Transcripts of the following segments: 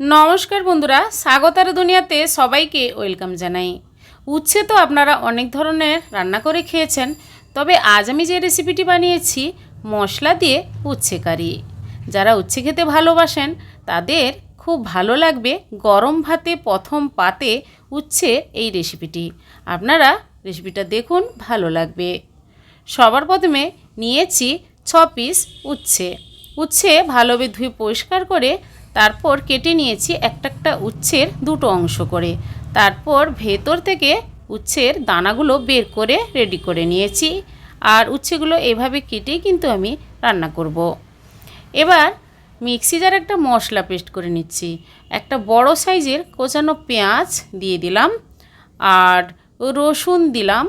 নমস্কার বন্ধুরা, স্বাগতার দুনিয়াতে সবাইকে ওয়েলকাম জানাই। উচ্ছে তো আপনারা অনেক ধরনের রান্না করে খেয়েছেন, তবে আজ আমি যে রেসিপিটি বানিয়েছি মশলা দিয়ে উচ্ছে কারি। যারা উচ্ছে খেতে ভালোবাসেন তাদের খুব ভালো লাগবে। গরম ভাতে প্রথম পাতে উচ্ছে এই রেসিপিটি, আপনারা রেসিপিটা দেখুন, ভালো লাগবে। সবার প্রথমে নিয়েছি 6 পিস উচ্ছে ভালোভাবে ধুয়ে পরিষ্কার করে তারপর কেটে নিয়েছি একটা একটা উচ্ছের দুটো অংশ করে। তারপর ভেতর থেকে উচ্ছের দানাগুলো বের করে রেডি করে নিয়েছি। আর উচ্ছেগুলো এভাবে কেটেই কিন্তু আমি রান্না করব। এবার মিক্সি জারে একটা মশলা পেস্ট করে নিচ্ছি। একটা বড় সাইজের কোচানো পেঁয়াজ দিয়ে দিলাম, আর রসুন দিলাম,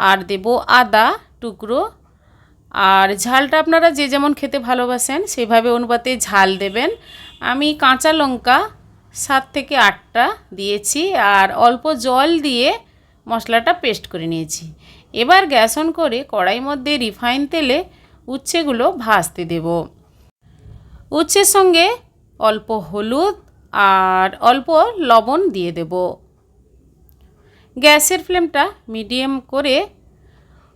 আর দেব আদা টুকরো। আর ঝালটা আপনারা যে যেমন খেতে ভালোবাসেন সেভাবে অনুপাতে ঝাল দেবেন। আমি কাঁচা লঙ্কা 7 থেকে 8টা দিয়েছি, আর অল্প জল দিয়ে মশলাটা পেস্ট করে নিয়েছি। এবার গ্যাস অন করে কড়াইয়ের মধ্যে রিফাইন তেলে উচ্ছেগুলো ভাজতে দেব। উচ্ছের সঙ্গে অল্প হলুদ আর অল্প লবণ দিয়ে দেব। গ্যাসের ফ্লেমটা মিডিয়াম করে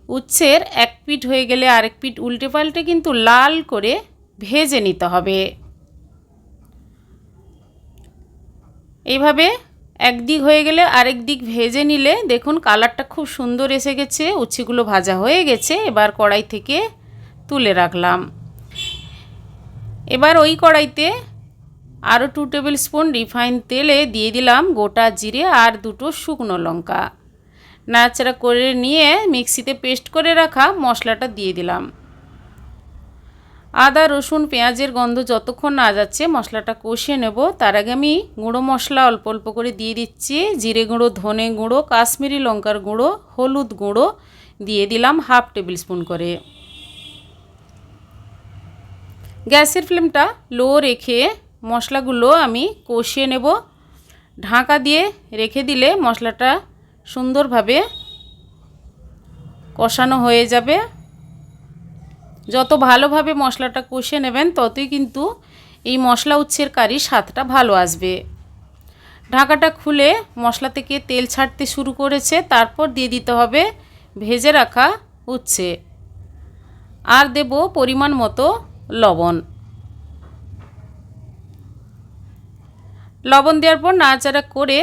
উচ্ছের এক পিঠ হয়ে গেলে আরেক পিঠ উল্টে পাল্টে কিন্তু লাল করে ভেজে নিতে হবে। এইভাবে একদিক হয়ে গেলে আরেক দিক ভেজে নিলে দেখুন কালারটা খুব সুন্দর এসে গেছে, উচ্ছেগুলো ভাজা হয়ে গেছে। এবার কড়াই থেকে তুলে রাখলাম। এবার ওই কড়াইতে আরও 2 টেবিল স্পুন রিফাইন তেলে দিয়ে দিলাম গোটা জিরে আর 2টো শুকনো লঙ্কা। নাড়াচাড়া করে নিয়ে মিক্সিতে পেস্ট করে রাখা মশলাটা দিয়ে দিলাম। আদা রসুন পেঁয়াজের গন্ধ যতক্ষণ না যাচ্ছে মশলাটা কষিয়ে নেব। তার আগে আমি গুঁড়ো মশলা অল্প অল্প করে দিয়ে দিচ্ছি। জিরে গুঁড়ো, ধনে গুঁড়ো, কাশ্মীরি লঙ্কার গুঁড়ো, হলুদ গুঁড়ো দিয়ে দিলাম 1/2 টেবিল স্পুন করে। গ্যাসের ফ্লেমটা লো রেখে মশলাগুলো আমি কষিয়ে নেব। ঢাকা দিয়ে রেখে দিলে মশলাটা সুন্দরভাবে কষানো হয়ে যাবে। যত ভালোভাবে মশলাটা কষিয়ে নেবেন ততই কিন্তু এই মশলা উচ্ছের কারির স্বাদটা ভালো আসবে। ঢাকাটা খুলে মশলা থেকে তেল ছাড়তে শুরু করেছে, তারপর দিয়ে দিতে হবে ভেজে রাখা উচ্ছে, আর দেব পরিমাণ মতো লবণ। লবণ দেওয়ার পর নাড়াচাড়া করে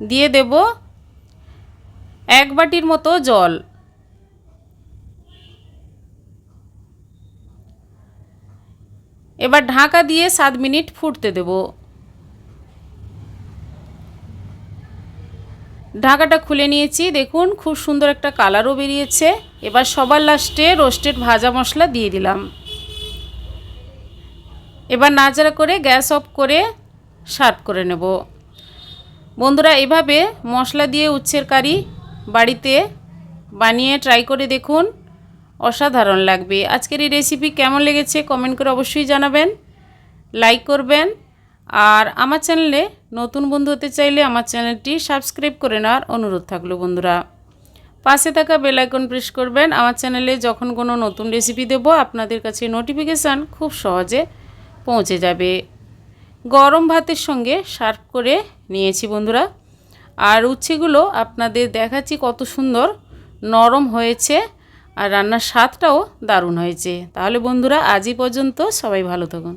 দিয়ে দেব 1 বাটির মতো জল। এবার ঢাকা দিয়ে 7 মিনিট ফুটতে দেব। ঢাকাটা খুলে নিয়েছি, দেখুন খুব সুন্দর একটা কালারও বেরিয়েছে। এবার সবার লাস্টে রোস্টেড ভাজা মশলা দিয়ে দিলাম। এবার নাড়াচাড়া করে গ্যাস অফ করে সার্ভ করে নেব। বন্ধুরা, এভাবে মশলা দিয়ে উচ্ছের কারি বাড়িতে বানিয়ে ট্রাই করে দেখুন, অসাধারণ লাগবে। আজকের এই রেসিপি কেমন লেগেছে কমেন্ট করে অবশ্যই জানাবেন, লাইক করবেন। আর আমার চ্যানেলে নতুন বন্ধু হতে চাইলে আমার চ্যানেলটি সাবস্ক্রাইব করে নেওয়ার অনুরোধ থাকলো। বন্ধুরা, পাশে থাকা বেল আইকন প্রেস করবেন। আমার চ্যানেলে যখন কোনো নতুন রেসিপি দেব আপনাদের কাছে নোটিফিকেশান খুব সহজে পৌঁছে যাবে। গরম ভাতের সঙ্গে সার্ভ করে নিয়েছি বন্ধুরা। আর উচ্ছেগুলো আপনাদের দেখাচ্ছি কত সুন্দর নরম হয়েছে, আর রান্নার স্বাদটাও দারুণ হয়েছে। তাহলে বন্ধুরা, আজই পর্যন্ত, সবাই ভালো থাকুন।